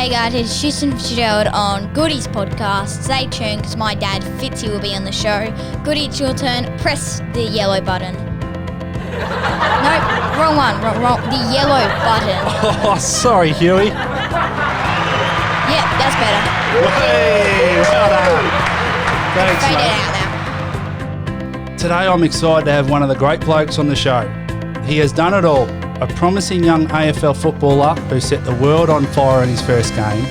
Hey guys, it's Tristan Fitzgerald on Goody's podcast. Stay tuned because my dad, Fitzy, will be on the show. Goody, it's your turn. Press the yellow button. No, wrong one. Wrong. The yellow button. Oh, sorry, Huey. Yeah, that's better. Hey, well done. Thanks, Fade mate. it out now. Today I'm excited to have one of the great blokes on the show. He has done it all. A promising young AFL footballer who set the world on fire in his first game,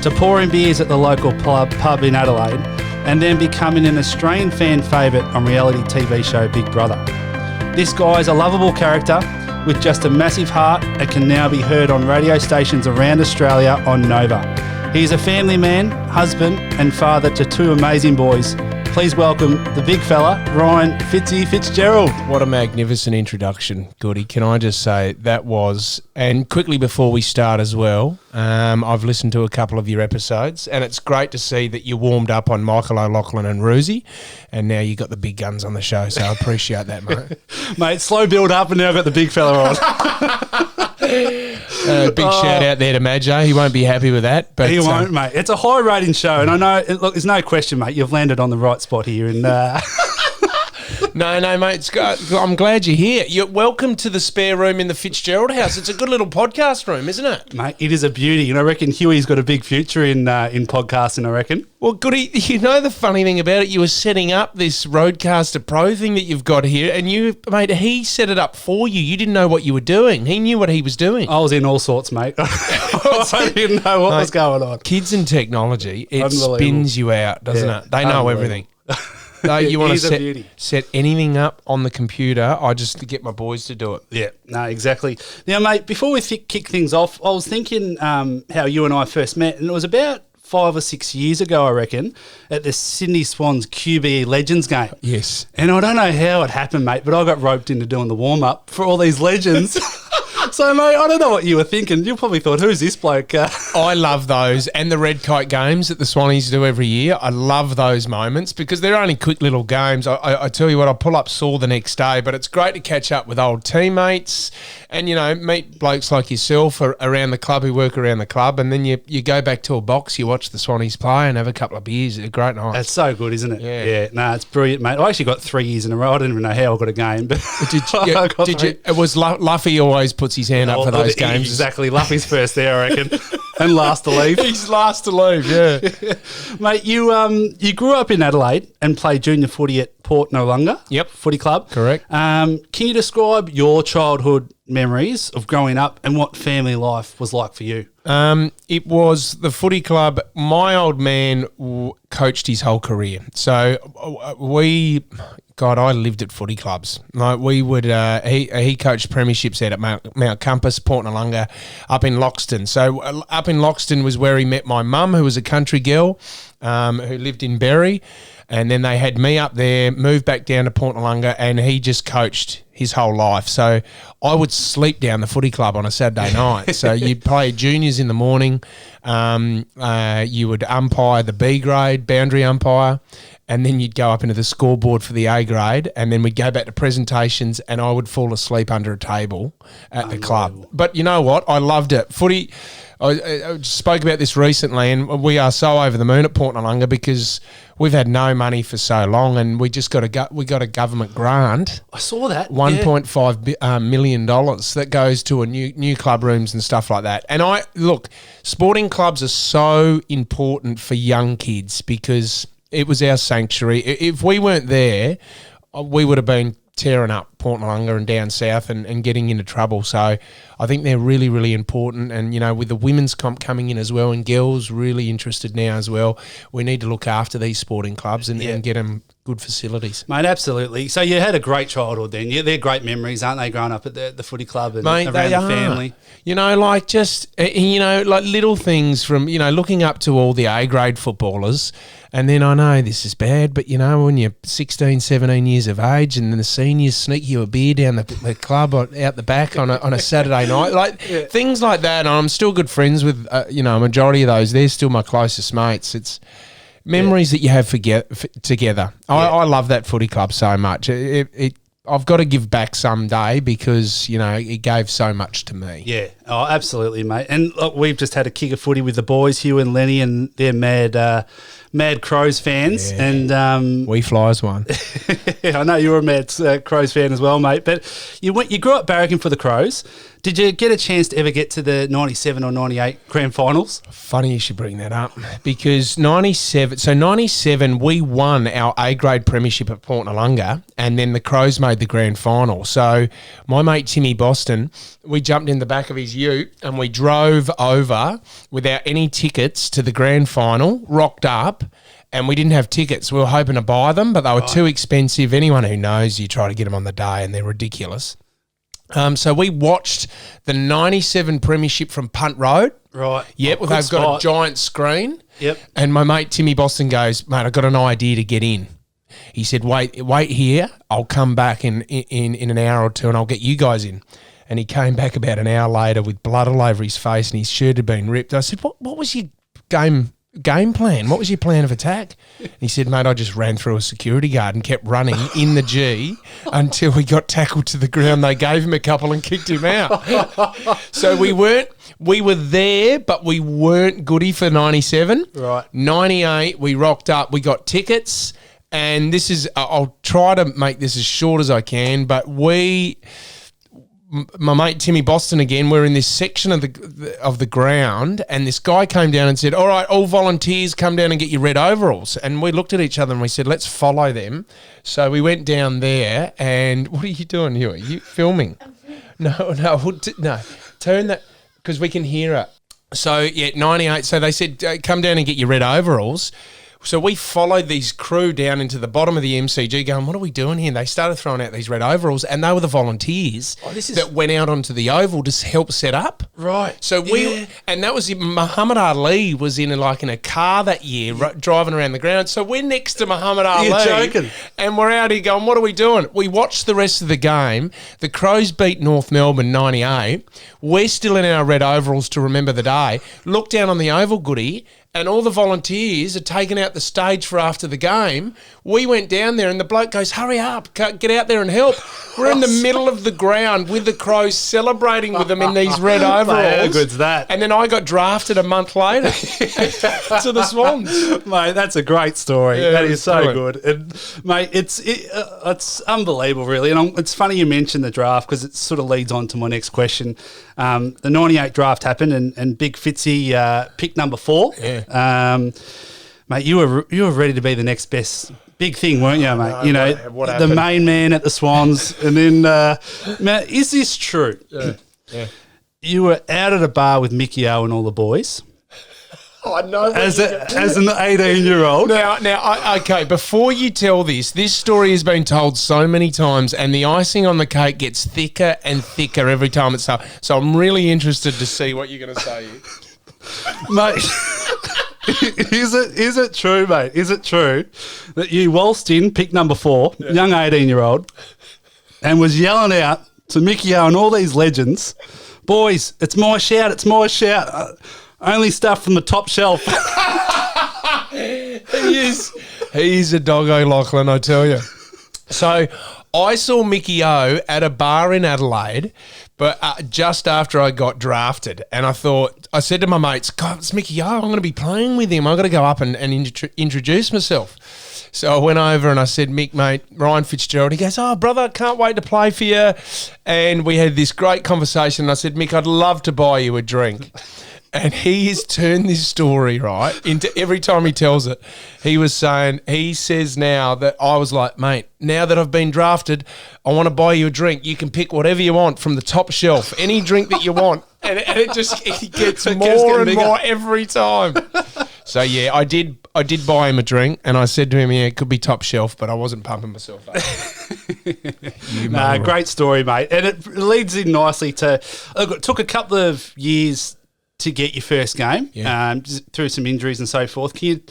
to pouring beers at the local pub in Adelaide, and then becoming an Australian fan favourite on reality TV show Big Brother. This guy is a lovable character with just a massive heart and can now be heard on radio stations around Australia on Nova. He is a family man, husband and father to two amazing boys. Please welcome the big fella, Ryan Fitzy Fitzgerald. What a magnificent introduction, Goody. Can I just say that was, and quickly before we start as well, I've listened to a couple of your episodes and it's great to see that you warmed up on Michael O'Loughlin and Roosie and now you got the big guns on the show, so I appreciate that, mate. Mate, slow build up and now I've got the big fella on. Big shout out there to Majo. He won't be happy with that. But he won't, mate. It's a high rating show and I know, look, there's no question, mate, you've landed on the right spot here and... No, mate. I'm glad you're here. You're welcome to the spare room in the Fitzgerald house. It's a good little podcast room, isn't it? Mate, it is a beauty, and I reckon Huey's got a big future in podcasting, I reckon. Well, Goody, you know the funny thing about it, you were setting up this Roadcaster Pro thing that you've got here, and he set it up for you. You didn't know what you were doing. He knew what he was doing. I was in all sorts, mate. I didn't know what was going on. Kids and technology, it spins you out, doesn't it? They know everything. No, you want to set anything up on the computer, I just get my boys to do it. Yeah, no, exactly. Now, mate, before we kick things off, I was thinking how you and I first met, and it was about 5 or 6 years ago, I reckon, at the Sydney Swans QBE Legends game. Yes. And I don't know how it happened, mate, but I got roped into doing the warm-up for all these legends. So, mate, I don't know what you were thinking. You probably thought, who's this bloke? I love those and the red kite games that the Swannies do every year. I love those moments because they're only quick little games. I tell you what, I'll pull up sore the next day, but it's great to catch up with old teammates and, you know, meet blokes like yourself around the club who work around the club, and then you go back to a box, you watch the Swannies play and have a couple of beers. It's a great night. That's so good, isn't it? Yeah. No, it's brilliant, mate. I actually got 3 years in a row. I didn't even know how I got a game. But did you? It was Luffy always puts his hand up for those games. Exactly. Luffy's first there, I reckon. And last to leave. He's last to leave, yeah. Mate, you grew up in Adelaide and played junior footy at Port Noarlunga. Yep. Footy club. Correct. Can you describe your childhood memories of growing up and what family life was like for you? It was the footy club. My old man coached his whole career. So I lived at footy clubs. Like we would, he coached premierships out at Mount Compass, Port Noarlunga, up in Loxton. So up in Loxton was where he met my mum, who was a country girl, who lived in Berry. And then they had me up there, moved back down to Port Noarlunga, and he just coached his whole life. So I would sleep down the footy club on a Saturday night. So you'd play juniors in the morning. You would umpire the B grade, boundary umpire, and then you'd go up into the scoreboard for the A grade, and then we'd go back to presentations, and I would fall asleep under a table at the club. But you know what? I loved it. Footy. I spoke about this recently, and we are so over the moon at Port Noarlunga because we've had no money for so long, and we just got a government grant. I saw that. $1.5 million that goes to a new club rooms and stuff like that. And sporting clubs are so important for young kids because it was our sanctuary. If we weren't there, we would have been tearing up Port Noarlunga and down south and getting into trouble. So I think they're really, really important. And, you know, with the women's comp coming in as well and girls really interested now as well, we need to look after these sporting clubs and get them good facilities. Mate, absolutely. So you had a great childhood then. They're great memories, aren't they, growing up at the footy club and around the family? You know, like just, like little things from, looking up to all the A-grade footballers. And then I know this is bad, but, when you're 16, 17 years of age and then the seniors sneak you a beer down the club out the back on a Saturday night, things like that. And I'm still good friends with, a majority of those. They're still my closest mates. It's memories that you have together. I love that footy club so much. I've got to give back someday because, it gave so much to me. Yeah, Oh, absolutely, mate. And look, we've just had a kick of footy with the boys, Hugh and Lenny, and they're mad Crows fans. Yeah. And We Flyers one. I know you're a mad Crows fan as well, mate. But you grew up barracking for the Crows. Did you get a chance to ever get to the 97 or 98 grand finals? Funny you should bring that up because 97 we won our A-grade premiership at Port Noarlunga and then the Crows made the grand final. So my mate Timmy Boston, we jumped in the back of his ute and we drove over without any tickets to the grand final, rocked up, and we didn't have tickets. We were hoping to buy them, but they were too expensive. Anyone who knows, you try to get them on the day and they're ridiculous. So we watched the 97 premiership from Punt Road. Right. Yep, Good they've spot. got a giant screen. Yep. And my mate Timmy Boston goes, mate, I've got an idea to get in. He said, wait here. I'll come back in an hour or two and I'll get you guys in. And he came back about an hour later with blood all over his face and his shirt had been ripped. I said, what was your game plan? What was your plan of attack? And he said, mate, I just ran through a security guard and kept running in the G until he got tackled to the ground. They gave him a couple and kicked him out. So we were there, but we weren't goody for 97. Right. 98, we rocked up. We got tickets. And this is, I'll try to make this as short as I can, but my mate Timmy Boston again, we're in this section of the ground and this guy came down and said, all right, all volunteers come down and get your red overalls. And we looked at each other and we said, let's follow them. So we went down there and what are you doing, Hugh? Are you filming? No. Turn that because we can hear it. So, 98. So they said, come down and get your red overalls. So we followed these crew down into the bottom of the MCG going, what are we doing here? And they started throwing out these red overalls and they were the volunteers that went out onto the oval to help set up. Right. So and that was Muhammad Ali was in a car that year driving around the ground. So we're next to Muhammad Ali. You're joking. And we're out here going, what are we doing? We watched the rest of the game. The Crows beat North Melbourne 98. We're still in our red overalls to remember the day. Look down on the oval, Goody, and all the volunteers are taken out the stage for after the game. We went down there and the bloke goes, hurry up, get out there and help. We're in the middle of the ground with the Crows celebrating with them in these red overalls. How good's that? And then I got drafted a month later to the Swans. Mate, that's a great story. Yeah, that is so brilliant. good. And, mate, it's unbelievable, really. And it's funny you mentioned the draft because it sort of leads on to my next question. The 98 draft happened and Big Fitzy picked number 4. Yeah. Mate, you were ready to be the next best big thing, weren't you, mate? What the happened? main man at the Swans. And then, Matt, is this true? Yeah. You were out at a bar with Mickey O and all the boys. I know. As an 18-year-old. Okay, before you tell this story has been told so many times and the icing on the cake gets thicker and thicker every time it's told. So I'm really interested to see what you're going to say. Mate, is it true, mate? Is it true that you waltzed in, pick number 4, young 18-year-old, and was yelling out to Mickey O and all these legends, boys, it's my shout, only stuff from the top shelf. He's a doggo, Lachlan, I tell you. So I saw Mickey O at a bar in Adelaide, but just after I got drafted, and I said to my mates, God, it's Mickey O, I'm going to be playing with him. I've got to go up and introduce myself. So I went over and I said, Mick, mate, Ryan Fitzgerald. He goes, oh, brother, can't wait to play for you. And we had this great conversation. And I said, Mick, I'd love to buy you a drink. And he has turned this story, right, into every time he tells it, he says now that I was like, mate, now that I've been drafted, I want to buy you a drink. You can pick whatever you want from the top shelf, any drink that you want. And it gets more and more every time. So, yeah, I did buy him a drink and I said to him, yeah, it could be top shelf, but I wasn't pumping myself up. Great story, mate. And it leads in nicely to, it took a couple of years to get your first game, through some injuries and so forth. Can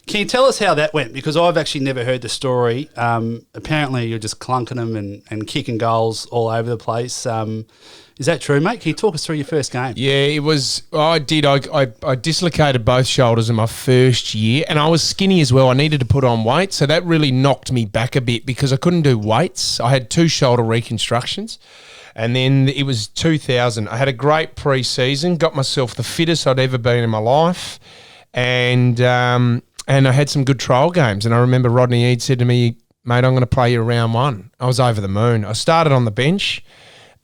Can you tell us how that went? Because I've actually never heard the story. Apparently, you're just clunking them and kicking goals all over the place. Is that true, mate? Can you talk us through your first game? Yeah, it was. I did. I dislocated both shoulders in my first year, and I was skinny as well. I needed to put on weight, so that really knocked me back a bit because I couldn't do weights. I had 2 shoulder reconstructions, and then it was 2000. I had a great pre-season, got myself the fittest I'd ever been in my life, and I had some good trial games. And I remember Rodney Eade said to me, "Mate, I'm going to play you round 1." I was over the moon. I started on the bench.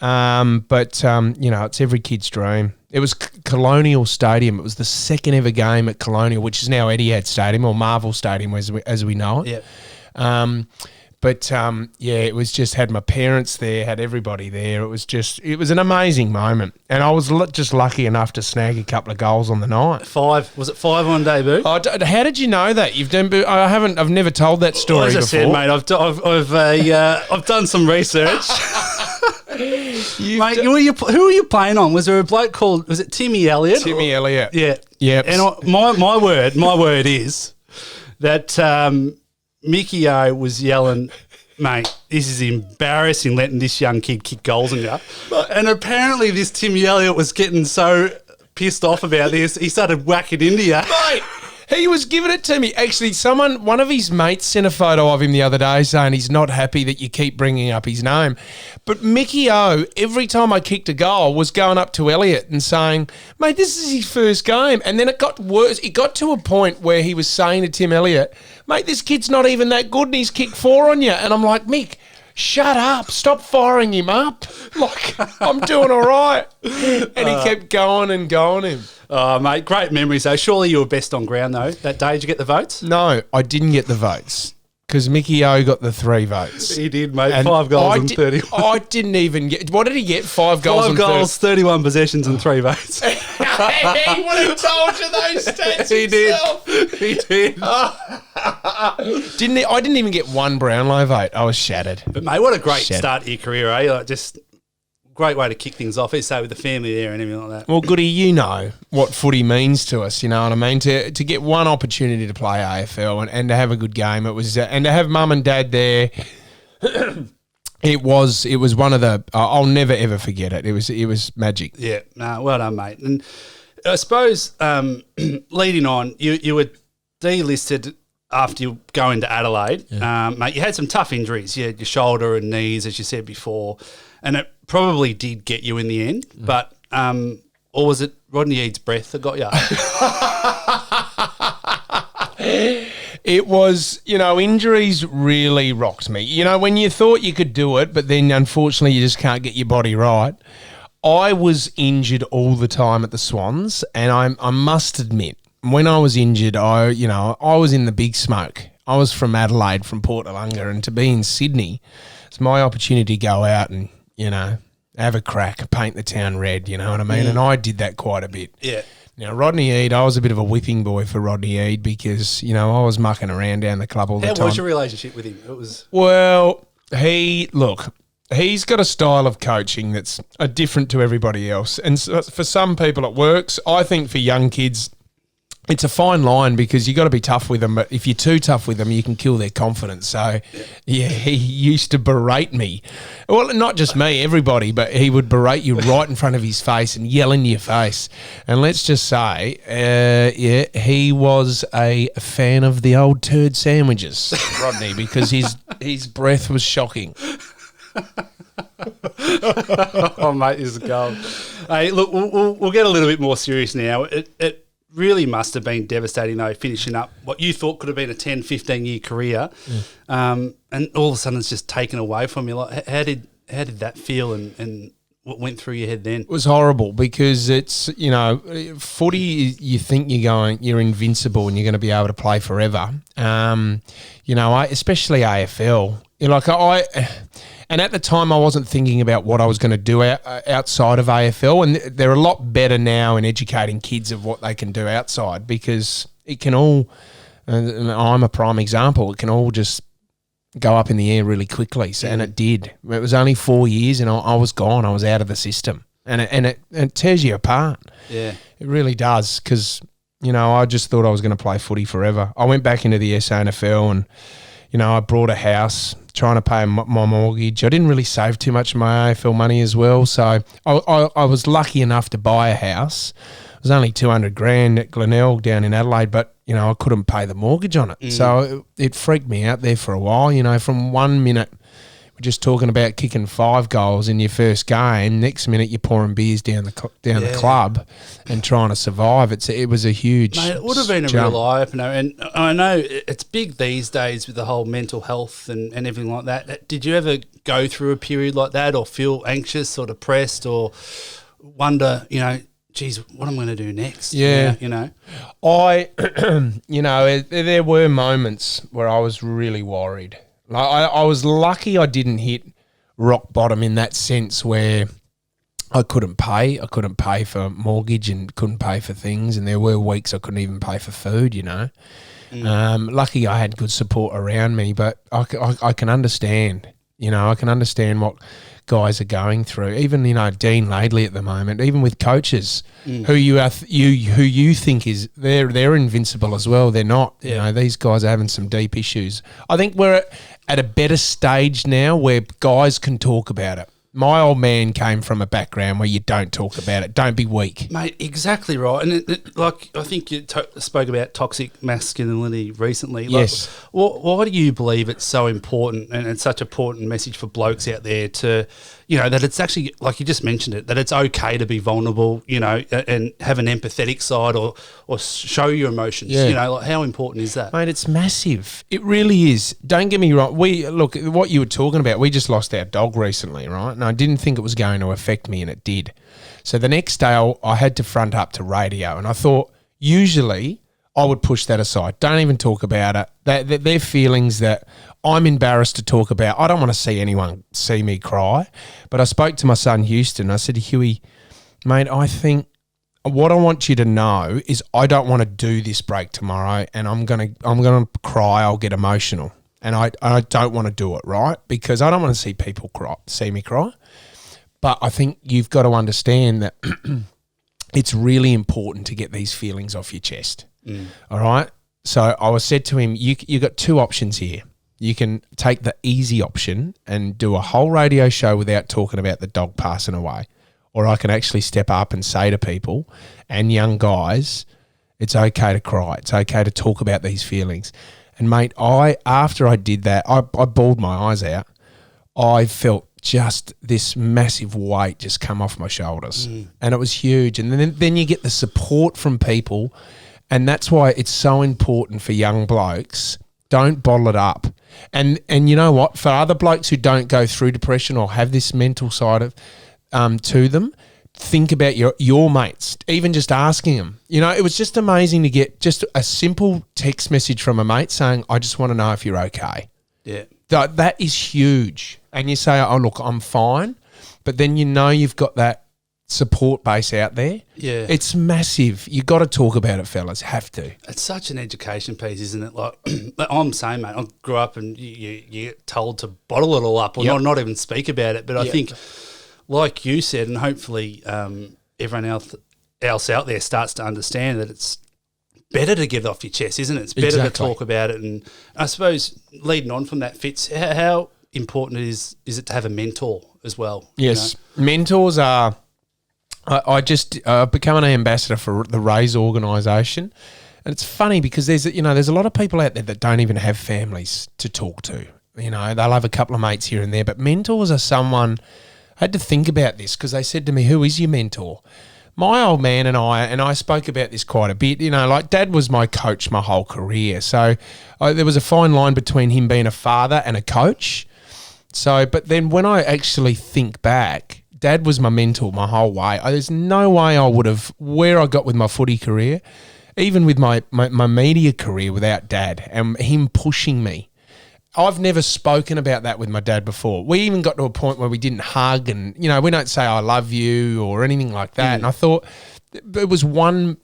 But it's every kid's dream. It was Colonial Stadium. It was the second ever game at Colonial, which is now Etihad Stadium or Marvel Stadium as we know it. Yeah. It was just had my parents there, had everybody there. It was an amazing moment. And I was just lucky enough to snag a couple of goals on the night. 5. Was it 5 on debut? How did you know that? I've never told that story As I before. said, mate, I've done some research. Mate, who were you playing on? Was there a bloke called, was it Timmy Elliott? Timmy Elliott. Yeah. Yep. And my word is that Mickey O was yelling, "Mate, this is embarrassing letting this young kid kick goals in you." And apparently this Timmy Elliott was getting so pissed off about this, he started whacking into you. Mate, he was giving it to me. Actually, one of his mates sent a photo of him the other day saying he's not happy that you keep bringing up his name. But Mickey O, every time I kicked a goal, was going up to Elliot and saying, "Mate, this is his first game." And then it got worse. It got to a point where he was saying to Tim Elliott, "Mate, this kid's not even that good and he's kicked 4 on you." And I'm like, "Mick, shut up. Stop firing him up. Like, I'm doing all right." And he kept going and going him. Oh, mate, great memories though. Surely you were best on ground though that day. Did you get the votes? No, I didn't get the votes because Mickey O got the 3 votes. He did, mate. And 5 goals and 31. I didn't even get. What did he get? 5 goals. 5 goals, 31 possessions, and 3 votes. He would have told you those stats himself. He did. Didn't he? I didn't even get 1 Brownlow vote. I was shattered. But mate, what a great start to your career, eh? Like, just great way to kick things off. Say with the family there and everything like that. Well, Goody, you know what footy means to us. You know what I mean? To get one opportunity to play AFL and to have a good game, it was, and to have mum and dad there. It was one of the. I'll never ever forget it. It was magic. Yeah, no, well done, mate. And I suppose leading on, you were delisted after you go into Adelaide. Yeah. Mate, you had some tough injuries. You had your shoulder and knees, as you said before, and it probably did get you in the end. But or was it Rodney Eade's breath that got you? It was, injuries really rocked me. When you thought you could do it, but then unfortunately you just can't get your body right. I was injured all the time at the Swans, and I must admit, when I was injured, I was in the big smoke. I was from Adelaide, from Port Alunga, and to be in Sydney, it's my opportunity to go out and, have a crack, paint the town red, you know what I mean? And I did that quite a bit. Yeah. Now, Rodney Eade, I was a bit of a whipping boy for Rodney Eade because, I was mucking around down the club all the time. How was your relationship with him? Well, he's got a style of coaching that's different to everybody else. And so for some people it works. I think for young kids, it's a fine line because you got to be tough with them. But if you're too tough with them, you can kill their confidence. So, yeah, he used to berate me. Well, not just me, everybody, but he would berate you right in front of his face and yell in your face. And let's just say, he was a fan of the old turd sandwiches, Rodney, because his breath was shocking. Oh, mate, this is gold. Hey, look, we'll get a little bit more serious now. It really must have been devastating, though, finishing up what you thought could have been a 10, 15-year career, and all of a sudden it's just taken away from you. Like, how did that feel and what went through your head then? It was horrible because it's, footy, you think you're invincible and you're going to be able to play forever. Especially AFL. And at the time, I wasn't thinking about what I was going to do outside of AFL. And they're a lot better now in educating kids of what they can do outside because it can all, and I'm a prime example, it can all just go up in the air really quickly. So, and it did. It was only 4 years and I was gone. I was out of the system. And it tears you apart. Yeah. It really does because, I just thought I was going to play footy forever. I went back into the SANFL and, I bought a house trying to pay my mortgage. I didn't really save too much of my AFL money as well. So I was lucky enough to buy a house. It was only 200 grand at Glenelg down in Adelaide, but, I couldn't pay the mortgage on it. So it freaked me out there for a while. From 1 minute, we're just talking about kicking 5 goals in your first game. Next minute, you're pouring beers down the club and trying to survive. It was a huge Mate, it would have been a real eye-opener. And I know it's big these days with the whole mental health and everything like that. Did you ever go through a period like that or feel anxious or depressed or wonder, geez, what am I going to do next? Yeah. There were moments where I was really worried. I was lucky I didn't hit rock bottom in that sense where I couldn't pay. I couldn't pay for mortgage and couldn't pay for things. And there were weeks I couldn't even pay for food, Lucky I had good support around me, but I can understand, I can understand what guys are going through. Even, Dean Laidley at the moment, even with coaches who you think is they're invincible as well. They're not. These guys are having some deep issues. I think we're at a better stage now where guys can talk about it. My old man came from a background where you don't talk about it. Don't be weak. Mate, exactly right. And I think you spoke about toxic masculinity recently. Yes. Why do you believe it's so important and it's such an important message for blokes out there to, that it's actually, like you just mentioned it, that it's okay to be vulnerable, and have an empathetic side or show your emotions. Yeah. How important is that? Mate, it's massive. It really is. Don't get me wrong. Look, what you were talking about, we just lost our dog recently, right? And I didn't think it was going to affect me, and it did. So the next day I had to front up to radio, and I thought usually I would push that aside. Don't even talk about it. They're feelings that I'm embarrassed to talk about. I don't want to see anyone see me cry. But I spoke to my son Houston. I said, Huey, mate, I think what I want you to know is I don't want to do this break tomorrow, and I'm gonna cry. I'll get emotional, and I don't want to do it, right? Because I don't want to see people see me cry. But I think you've got to understand that it's really important to get these feelings off your chest. All right. So I said to him, you got 2 options here. You can take the easy option and do a whole radio show without talking about the dog passing away. Or I can actually step up and say to people and young guys, it's okay to cry. It's okay to talk about these feelings. And mate, after I did that, I bawled my eyes out. I felt just this massive weight just come off my shoulders. And it was huge. And then you get the support from people. And that's why it's so important for young blokes. Don't bottle it up. And you know what? For other blokes who don't go through depression or have this mental side of to them, think about your mates, even just asking them. It was just amazing to get just a simple text message from a mate saying, I just want to know if you're okay. Yeah. That is huge. And you say, oh, look, I'm fine. But then you've got that support base out there. Yeah. It's massive. You got to talk about it, fellas. Have to. It's such an education piece, isn't it? Like I'm saying, mate, I grew up and you get told to bottle it all up or not even speak about it. But I think, like you said, and hopefully everyone else out there starts to understand that it's better to get it off your chest, isn't it? It's better to talk about it. And I suppose leading on from that, Fitz, how important is it to have a mentor as well? Yes. Mentors are... I've become an ambassador for the Raise organisation, and it's funny because there's a lot of people out there that don't even have families to talk to. They'll have a couple of mates here and there, but mentors are someone. I had to think about this because they said to me, "Who is your mentor?" My old man and I spoke about this quite a bit. Like Dad was my coach my whole career, so there was a fine line between him being a father and a coach. So, but then when I actually think back, Dad was my mentor my whole way. There's no way I would have, where I got with my footy career, even with my media career without Dad and him pushing me. I've never spoken about that with my dad before. We even got to a point where we didn't hug and, we don't say I love you or anything like that. And I thought it was one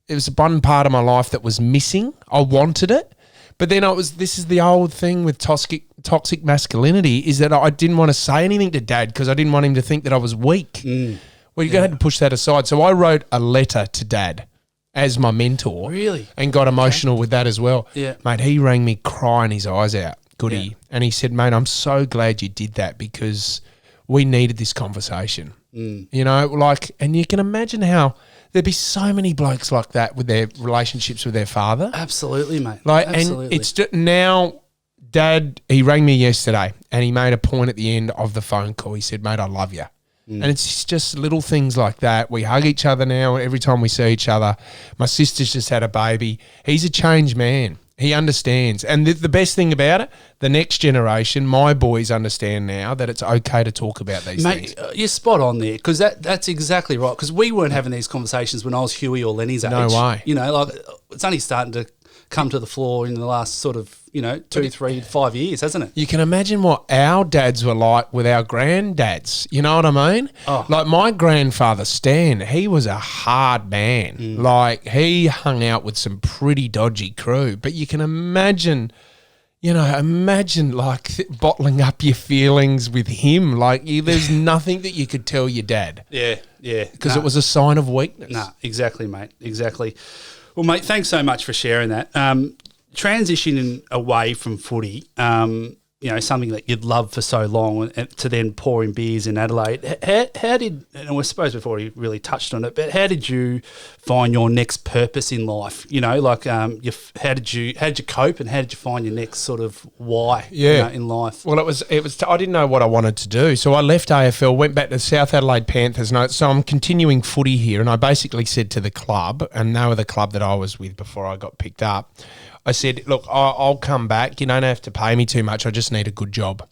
part of my life that was missing. I wanted it. But then this is the old thing with toxic masculinity is that I didn't want to say anything to Dad because I didn't want him to think that I was weak. Well, you had to push that aside. So I wrote a letter to Dad as my mentor. Really? And got emotional with that as well. Yeah. Mate, he rang me crying his eyes out, Goody. Yeah. And he said, mate, I'm so glad you did that because we needed this conversation. You know, like, and you can imagine how there'd be so many blokes like that with their relationships with their father. Absolutely, mate. Like, Absolutely. and it's just now, Dad, he rang me yesterday and he made a point at the end of the phone call. He said, mate, I love you. And it's just little things like that. We hug each other now every time we see each other. My sister's just had a baby. He's a changed man. He understands. And the best thing about it, the next generation, my boys understand now that it's okay to talk about these things. Mate, you're spot on there because that's exactly right. Because we weren't having these conversations when I was Huey or Lenny's age. No way. You know, like it's only starting to come to the floor in the last sort of, 2, 3, 5 years, hasn't it? You can imagine what our dads were like with our granddads. You know what I mean? Oh. Like my grandfather, Stan, he was a hard man. Like he hung out with some pretty dodgy crew. But you can imagine, bottling up your feelings with him. Like there's nothing that you could tell your dad. Yeah. Because it was a sign of weakness. No, exactly, mate. Exactly. Well, mate, thanks so much for sharing that. Transitioning away from footy, something that you'd loved for so long, to then pouring beers in Adelaide. How did, and I suppose we've already really touched on it, but how did you find your next purpose in life? How did you cope, and how did you find your next sort of why in life? Well, it was. I didn't know what I wanted to do, so I left AFL, went back to South Adelaide Panthers. So I'm continuing footy here, and I basically said to the club, and they were the club that I was with before I got picked up. I said, look, I'll come back. You don't have to pay me too much. I just need a good job.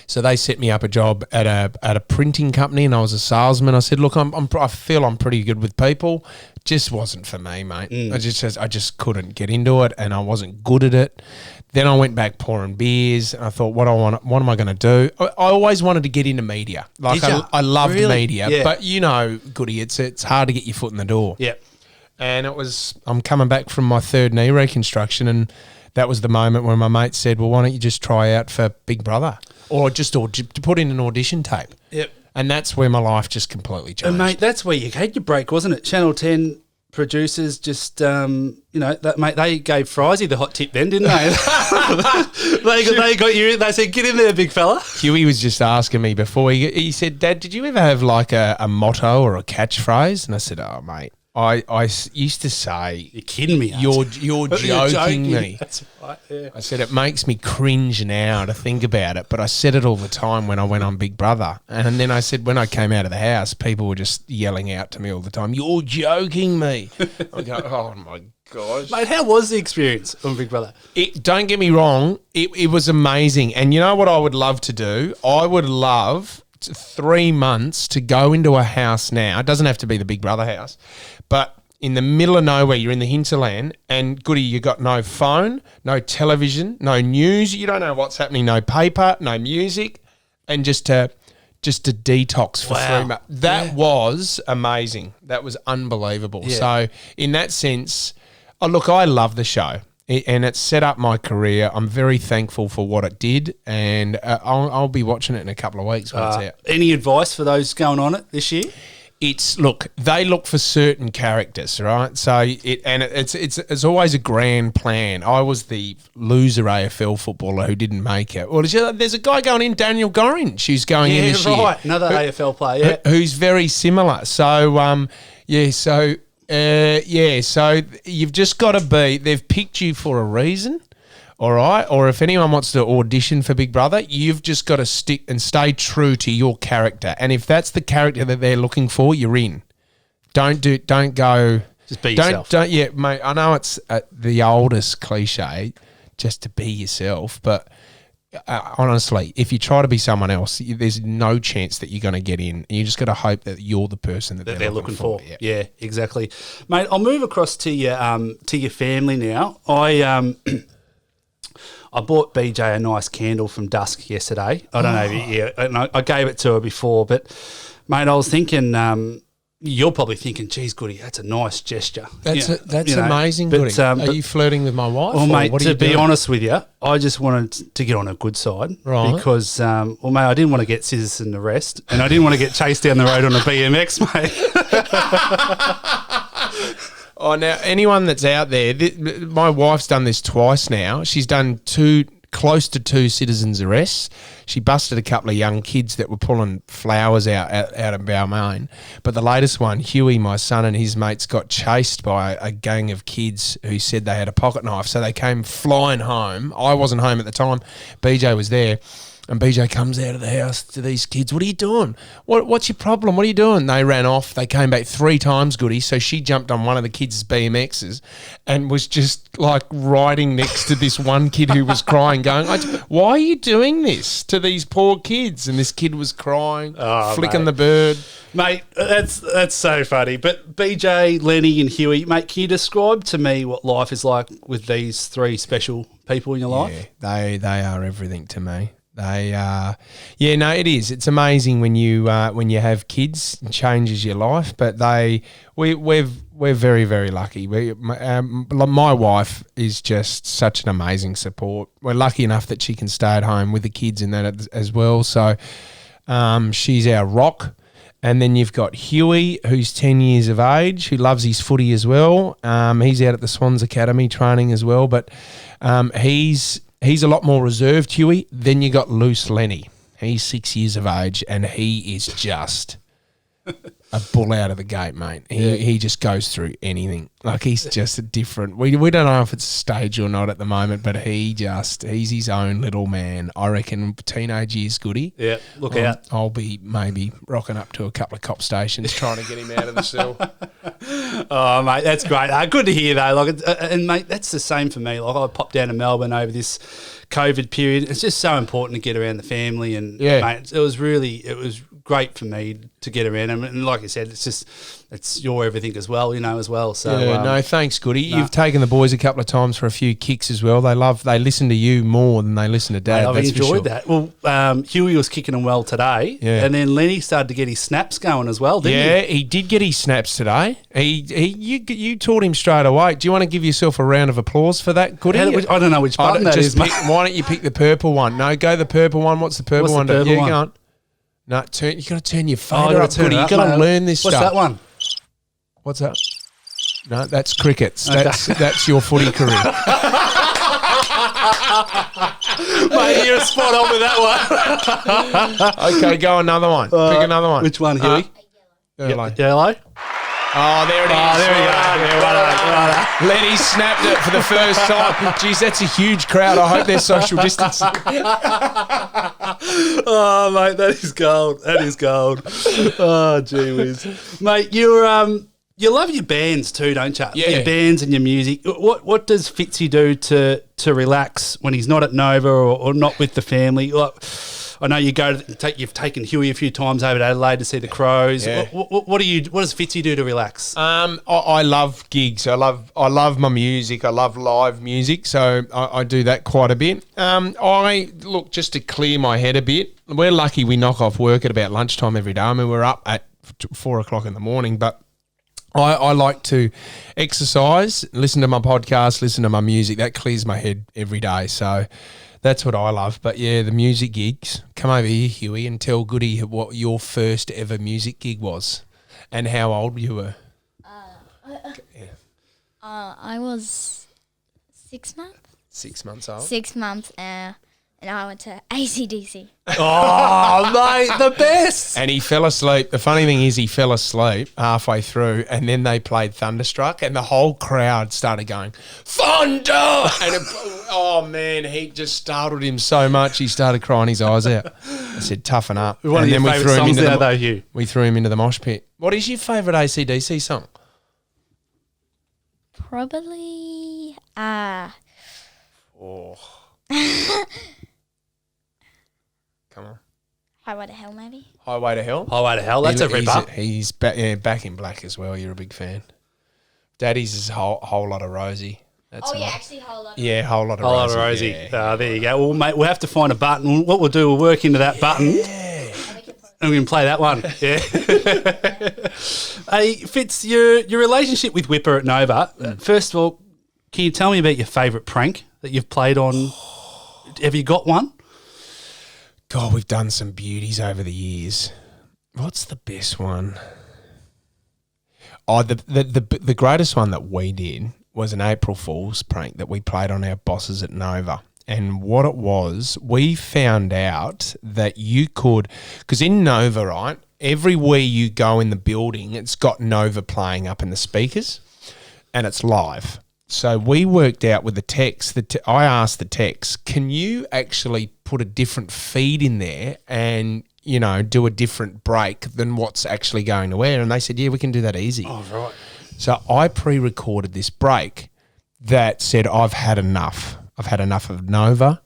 So they set me up a job at a printing company, and I was a salesman. I said, look, I feel I'm pretty good with people. Just wasn't for me, mate. I just couldn't get into it, and I wasn't good at it. Then I went back pouring beers, and I thought, what am I going to do? I always wanted to get into media. Like I loved media, but Goody, it's hard to get your foot in the door. Yeah. And I'm coming back from my third knee reconstruction, and that was the moment when my mate said, well, why don't you just try out for Big Brother? Or just to put in an audition tape. Yep. And that's where my life just completely changed. And mate, that's where you had your break, wasn't it? Channel 10 producers just, they gave Frizy the hot tip then, didn't they? they got you. They said, get in there, big fella. Huey was just asking me before. He said, Dad, did you ever have like a motto or a catchphrase? And I said, oh, mate. I used to say, you're kidding me. You're joking me. That's right. Yeah. I said it makes me cringe now to think about it, but I said it all the time when I went on Big Brother. And then I said when I came out of the house, people were just yelling out to me all the time, "You're joking me." I go, "Oh my gosh, mate, how was the experience on Big Brother?" Don't get me wrong, it was amazing. And you know what I would love to do? I would love 3 months to go into a house now. It doesn't have to be the Big Brother house, but in the middle of nowhere, you're in the hinterland, and Goody, you got no phone, no television, no news. You don't know what's happening, no paper, no music, and just to detox for 3 months. That was amazing. That was unbelievable. Yeah. So in that sense, look, I love the show. And it set up my career. I'm very thankful for what it did, and I'll be watching it in a couple of weeks when it's out. Any advice for those going on it this year? They look for certain characters, right? So it's always a grand plan. I was the loser AFL footballer who didn't make it. Well, there's a guy going in, Daniel Gorringe, who's going in this year. Yeah, right. Another AFL player, who's very similar. So so you've just got to they've picked you for a reason, all right? Or if anyone wants to audition for Big Brother, you've just got to stick and stay true to your character. And if that's the character that they're looking for, you're in. Don't go. Just be yourself. Mate, I know it's the oldest cliche, just to be yourself, but honestly, if you try to be someone else, there's no chance that you're going to get in. You just got to hope that you're the person that they're looking for. Yeah, exactly, mate. I'll move across to your family now. I bought BJ a nice candle from Dusk yesterday. I don't know, I gave it to her before, but mate, I was thinking. You're probably thinking, geez, Goody, that's a nice gesture. That's amazing, Goody. Are you flirting with my wife? Well, mate, to be honest with you, I just wanted to get on a good side. Right. Because, mate, I didn't want to get scissors in the rest, and I didn't want to get chased down the road on a BMX, mate. Oh, now anyone that's out there, my wife's done this twice now. She's done close to 2 citizens' arrests. She busted a couple of young kids that were pulling flowers out of Balmain. But the latest one, Huey, my son, and his mates got chased by a gang of kids who said they had a pocket knife. So they came flying home. I wasn't home at the time. BJ was there. And BJ comes out of the house to these kids. What are you doing? What's your problem? What are you doing? They ran off. They came back 3 times, Goody. So she jumped on one of the kids' BMXs and was just like riding next to this one kid who was crying, going, why are you doing this to these poor kids? And this kid was crying, flicking the bird. Mate, that's so funny. But BJ, Lenny and Huey, mate, can you describe to me what life is like with these 3 special people in your life? Yeah, they are everything to me. It is. It's amazing when you have kids, it changes your life. But we're very, very lucky. My wife is just such an amazing support. We're lucky enough that she can stay at home with the kids and that as well. So she's our rock. And then you've got Huey, who's 10 years of age, who loves his footy as well. He's out at the Swans Academy training as well, but he's a lot more reserved, Huey. Then you got Loose Lenny. He's 6 years of age, and he is just a bull out of the gate, mate. He just goes through anything. Like, he's just a different. We don't know if it's a stage or not at the moment, but he's his own little man. I reckon teenage years, Goody. Yeah, look out. I'll be maybe rocking up to a couple of cop stations trying to get him out of the cell. Oh, mate, that's great. Good to hear, though. Like, and mate, that's the same for me. Like, I popped down to Melbourne over this COVID period. It's just so important to get around the family, and mate, it was great for me to get around them. And like I said, it's your everything as well, as well. So no, thanks, Goody. You've taken the boys a couple of times for a few kicks as well. They listen to you more than they listen to Dad. Mate, I've enjoyed that. Well, Huey was kicking them well today, and then Lenny started to get his snaps going as well, didn't he? Yeah, he did get his snaps today. You taught him straight away. Do you want to give yourself a round of applause for that, Goody? I don't know which button that is, mate. Why don't you pick the purple one? No, go the purple one. What's the purple one? The purple one? Go on. No, you got to turn your fader up, Goody. You got to learn this What's stuff. that one? What's that? No, that's crickets. That's your footy career. Mate, you're spot on with that one. Okay, go another one. Pick another one. Which one, Huey? Yellow. Oh, there it is. Oh, there we go. Well done. Lenny snapped it for the first time. Jeez, that's a huge crowd. I hope they're social distancing. Oh, mate, that is gold. That is gold. Oh, gee whiz. Mate, you love your bands too, don't you? Yeah. Your bands and your music. What does Fitzy do to relax when he's not at Nova or not with the family? Like, I know you've taken Huey a few times over to Adelaide to see the Crows. Yeah. What does Fitzy do to relax? I love gigs. I love my music. I love live music, so I do that quite a bit. Just to clear my head a bit. We're lucky we knock off work at about lunchtime every day. I mean, we're up at 4 o'clock in the morning, but I like to exercise, listen to my podcast, listen to my music. That clears my head every day. So that's what I love. But yeah, the music gigs. Come over here, Huey, and tell Goody what your first ever music gig was and how old you were. I was 6 months. 6 months old. 6 months, and I went to AC/DC. Oh, mate, the best. And he fell asleep. The funny thing is he fell asleep halfway through, and then they played Thunderstruck, and the whole crowd started going, Thunder! And oh, man, he just startled him so much, he started crying his eyes out. I said, toughen up. One of your favourite songs there, though, Hugh. We threw him into the mosh pit. What is your favourite AC/DC song? Probably, Oh. Come on. Highway to Hell, maybe. Highway to Hell? Highway to Hell, that's a ripper. He's back in black as well. You're a big fan. Daddy's is a whole lot of Rosie. That's actually Whole Lot of Yeah, whole lot of Whole Rosie. lot of Rosie. Yeah. There you go. Well, mate, we'll have to find a button. What we'll do, we'll work into that button. And we can play that one. Yeah. Hey, Fitz, your relationship with Wippa at Nova, first of all, can you tell me about your favourite prank that you've played on? Have you got one? God, we've done some beauties over the years. What's the best one? Oh, the greatest one that we did was an April Fool's prank that we played on our bosses at Nova. And what it was, we found out that you could, because in Nova, right, everywhere you go in the building, it's got Nova playing up in the speakers and it's live. So we worked out with the techs, I asked the techs, can you actually put a different feed in there and, you know, do a different break than what's actually going to air? And they said, yeah, we can do that easy. Oh, right. So I pre-recorded this break that said, I've had enough. I've had enough of Nova.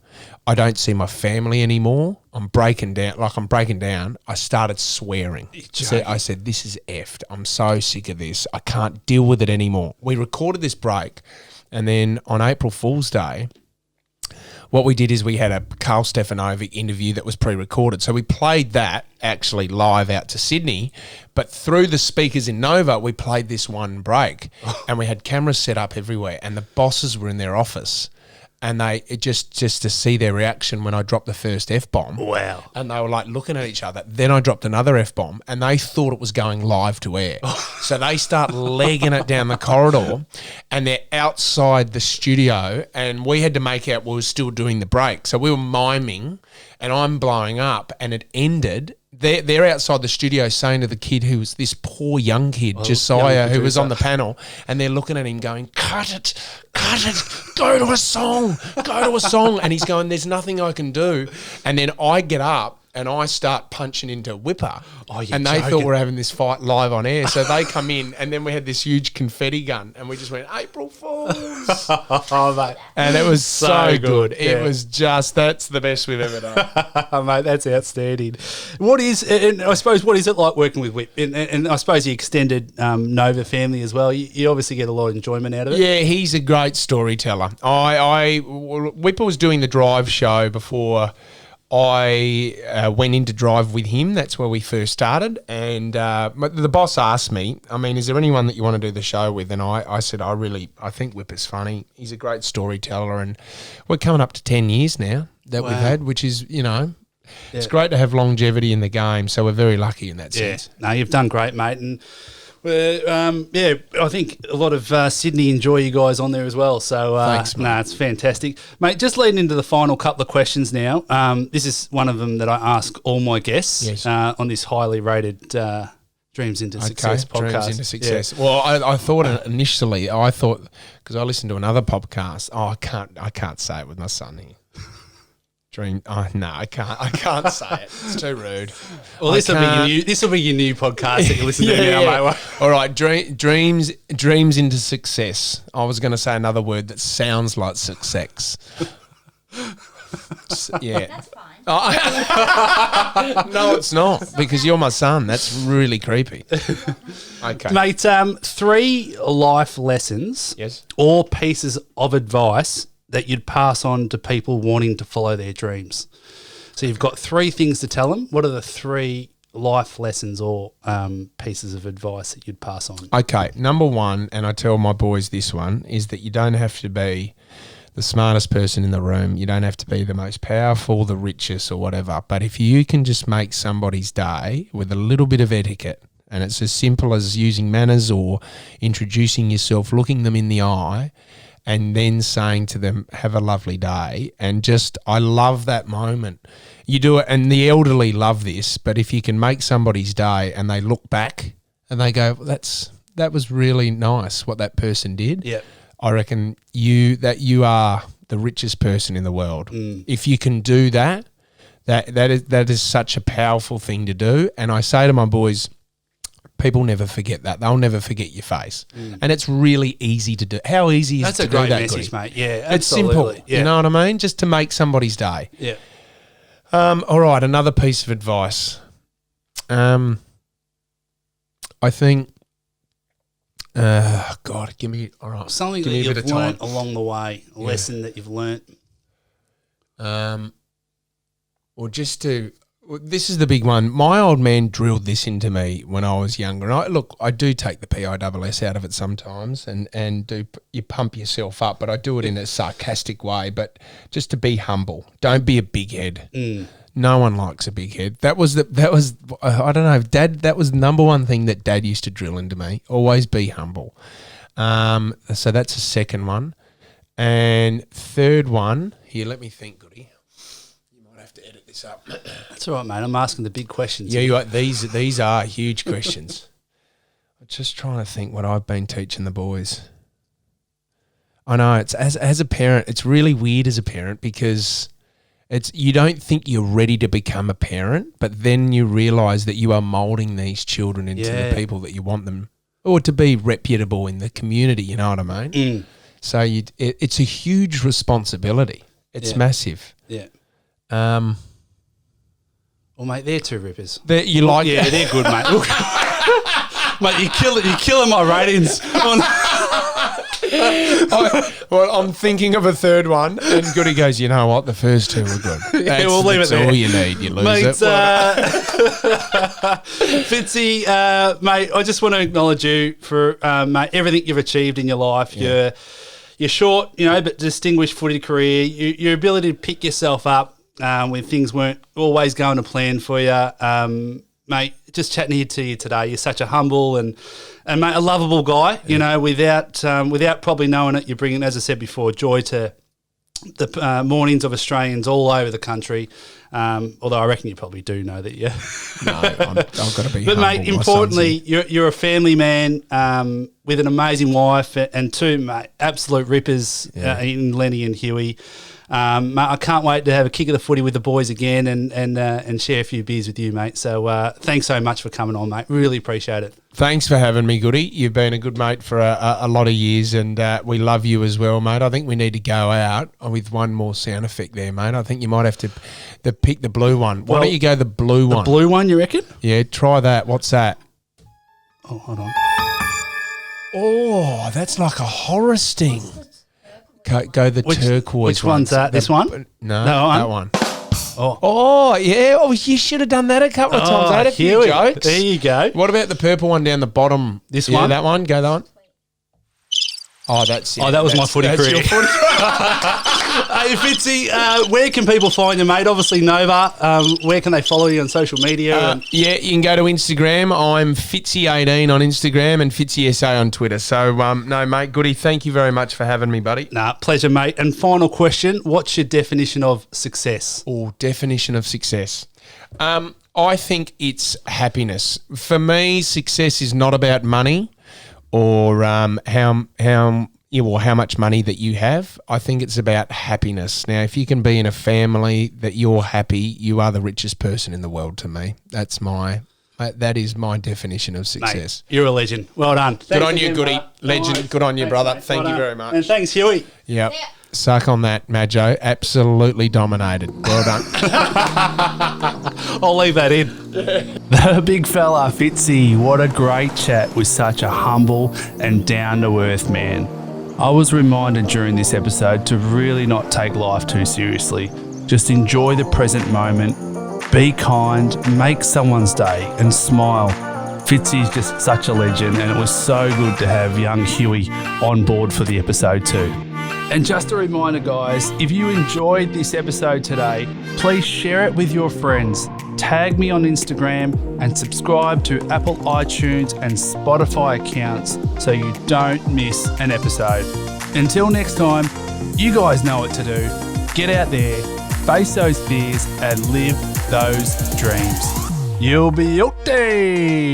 I don't see my family anymore. I'm breaking down. I started swearing. I said, this is effed. I'm so sick of this. I can't deal with it anymore. We recorded this break, and then on April Fool's Day, what we did is we had a Carl Stefanovic interview that was pre-recorded. So we played that actually live out to Sydney, but through the speakers in Nova, we played this one break and we had cameras set up everywhere and the bosses were in their office. And just to see their reaction when I dropped the first F-bomb. Wow. And they were like looking at each other. Then I dropped another F-bomb and they thought it was going live to air. So they start legging it down the corridor and they're outside the studio and we had to make out we were still doing the break. So we were miming and I'm blowing up and it ended. They're outside the studio saying to the kid who was this poor young kid, Josiah, who was on the panel, and they're looking at him going, cut it, go to a song. And he's going, there's nothing I can do. And then I get up and I start punching into Wippa. And they thought we were having this fight live on air. So they come in and then we had this huge confetti gun and we just went, April Fools. Mate. And it was so good. Yeah. It was just, that's the best we've ever done. Mate, that's outstanding. What is it like working with Whip? And I suppose the extended Nova family as well. You obviously get a lot of enjoyment out of it. Yeah, he's a great storyteller. Whipper was doing the drive show before I went in to drive with him. That's where we first started. And the boss asked me, I mean, is there anyone that you want to do the show with? And I said, I think Whipper's funny. He's a great storyteller. And we're coming up to 10 years now that we've had, which is, you know, it's great to have longevity in the game. So we're very lucky in that sense. No, you've done great, mate. And I think a lot of Sydney enjoy you guys on there as well. So, thanks, mate. It's fantastic. Mate, just leading into the final couple of questions now. This is one of them that I ask all my guests on this highly rated Dreams into Success podcast. Dreams into Success. Yeah. Well, I thought initially, because I listened to another podcast, I can't say it with my son here. I can't say it. It's too rude. Well, this will be your new podcast that you listen to now, mate. All right, dreams into success. I was going to say another word that sounds like success. Yeah. That's fine. No, it's not, because you're my son. That's really creepy. Okay. Mate, 3 life lessons or pieces of advice that you'd pass on to people wanting to follow their dreams. So you've got 3 things to tell them. What are the 3 life lessons or pieces of advice that you'd pass on? Okay, number 1, and I tell my boys this one, is that you don't have to be the smartest person in the room. You don't have to be the most powerful, the richest or whatever. But if you can just make somebody's day with a little bit of etiquette, and it's as simple as using manners or introducing yourself, looking them in the eye, and then saying to them, have a lovely day. And just, I love that moment. You do it, and the elderly love this, but if you can make somebody's day and they look back and they go, that was really nice what that person did. Yeah. I reckon you are the richest person in the world. If you can do that, that is such a powerful thing to do. And I say to my boys, people never forget that. They'll never forget your face. And it's really easy to do. How easy is it to do that? That's a great message, mate. Yeah, it's simple. Yeah. You know what I mean? Just to make somebody's day. Yeah. All right, another piece of advice. I think, give me something that you've learnt along the way, a lesson that you've learnt. This is the big one. My old man drilled this into me when I was younger. And I do take the PISS out of it sometimes and you pump yourself up, but I do it in a sarcastic way. But just to be humble. Don't be a big head. No one likes a big head. That was I don't know, Dad. That was the number one thing that Dad used to drill into me. Always be humble. So that's a second one, and third one. Here, let me think, Goody. You might have to edit this up. That's all right, mate. I'm asking the big questions. Yeah, you're right. These are huge questions. I'm just trying to think what I've been teaching the boys. I know it's as a parent, it's really weird as a parent because you don't think you're ready to become a parent, but then you realise that you are moulding these children into the people that you want them, or to be reputable in the community. You know what I mean? Mm. So it's a huge responsibility. It's massive. Yeah. Well, mate, they're two rippers. You like? Yeah, they're good, mate. Look, mate, you're killing my ratings. I'm thinking of a third one, and Goody goes, you know what, the first two were good. We'll leave it there. That's all you need. You lose mate, it. Fitzy, mate, I just want to acknowledge you for mate, everything you've achieved in your life. Yeah. You're short, but distinguished footy career. Your ability to pick yourself up when things weren't always going to plan for you. Mate, just chatting here to you today. You're such a humble and mate, a lovable guy. Without probably knowing it, you're bringing, as I said before, joy to the mornings of Australians all over the country. Although I reckon you probably do know that. Yeah. No, I've got to be. But humble. mate, importantly, you're a family man with an amazing wife and two mate, absolute rippers in Lenny and Huey. Mate, I can't wait to have a kick of the footy with the boys again and share a few beers with you, mate. So thanks so much for coming on, mate. Really appreciate it. Thanks for having me, Goody. You've been a good mate for a lot of years, and we love you as well, mate. I think we need to go out with one more sound effect there, mate. I think you might have to pick the blue one. Why don't you go the blue one? The blue one, you reckon? Yeah, try that. What's that? Oh, hold on. Oh, that's like a horror sting. Go the turquoise. Which one's that? This one? No, that one. Oh, yeah. Oh, you should have done that a couple of times. I had a few jokes. There you go. What about the purple one down the bottom? This one? That one. Go that one. Oh, that's it. Oh, that was my footy career. Your footy. Hey, Fitzy, where can people find you, mate? Obviously, Nova. Where can they follow you on social media? Yeah, you can go to Instagram. I'm Fitzy18 on Instagram and FitzySA on Twitter. So, no, mate, Goody, thank you very much for having me, buddy. Nah, pleasure, mate. And final question, what's your definition of success? Oh, definition of success. I think it's happiness. For me, success is not about money or how much money that you have. I think it's about happiness. Now, if you can be in a family that you're happy, you are the richest person in the world to me. That is my definition of success. Mate, you're a legend. Well done. Good on you, Goody. Legend. Nice. Good on you, Thanks, brother. Mate. Thank you very much. And thanks, Huey. Yep. Yeah. Suck on that, Majo. Absolutely dominated. Well done. I'll leave that in. The big fella, Fitzy. What a great chat with such a humble and down-to-earth man. I was reminded during this episode to really not take life too seriously. Just enjoy the present moment, be kind, make someone's day and smile. Fitzy's just such a legend, and it was so good to have young Huey on board for the episode too. And just a reminder, guys, if you enjoyed this episode today, please share it with your friends, tag me on Instagram, and subscribe to Apple iTunes and Spotify accounts so you don't miss an episode. Until next time, you guys know what to do. Get out there, face those fears, and live those dreams. You'll be okay.